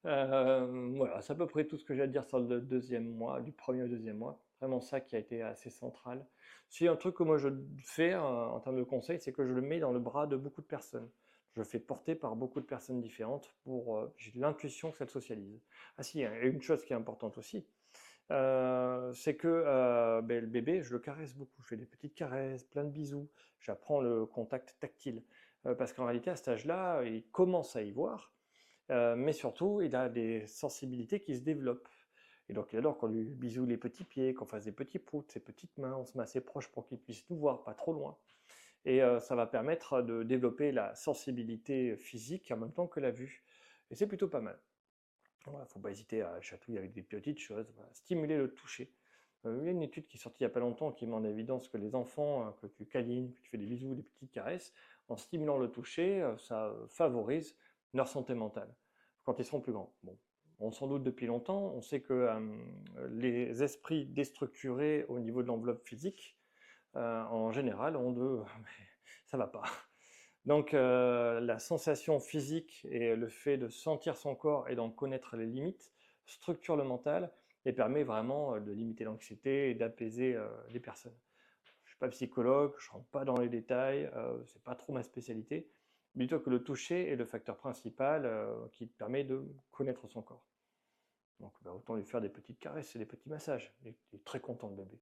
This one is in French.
Voilà, c'est à peu près tout ce que j'ai à dire sur le deuxième mois, du premier au deuxième mois. Vraiment ça qui a été assez central. Si un truc que moi je fais en termes de conseils, c'est que je le mets dans le bras de beaucoup de personnes. Je le fais porter par beaucoup de personnes différentes pour, j'ai l'intuition que ça le socialise. Ah si, il y a une chose qui est importante aussi, c'est que ben, le bébé, je le caresse beaucoup. Je fais des petites caresses, plein de bisous. J'apprends le contact tactile. Parce qu'en réalité, à cet âge-là, il commence à y voir. Mais surtout, il a des sensibilités qui se développent. Et donc, il adore qu'on lui bisoue les petits pieds, qu'on fasse des petits proutes, ses petites mains, on se met assez proche pour qu'il puisse nous voir, pas trop loin. Et ça va permettre de développer la sensibilité physique en même temps que la vue. Et c'est plutôt pas mal. Voilà, faut pas hésiter à chatouiller avec des petites choses, voilà. Stimuler le toucher. Il y a une étude qui est sortie il n'y a pas longtemps qui met en évidence que les enfants que tu câlines, que tu fais des bisous, des petites caresses, en stimulant le toucher, ça favorise leur santé mentale quand ils seront plus grands. Bon, on s'en doute depuis longtemps, on sait que les esprits déstructurés au niveau de l'enveloppe physique, en général, ont de... ça va pas. Donc la sensation physique et le fait de sentir son corps et d'en connaître les limites structure le mental et permet vraiment de limiter l'anxiété et d'apaiser les personnes. Je ne suis pas psychologue, je ne rentre pas dans les détails, c'est pas trop ma spécialité. Mais plutôt que le toucher est le facteur principal qui permet de connaître son corps. Donc bah, autant lui faire des petites caresses et des petits massages. Il est très content le bébé.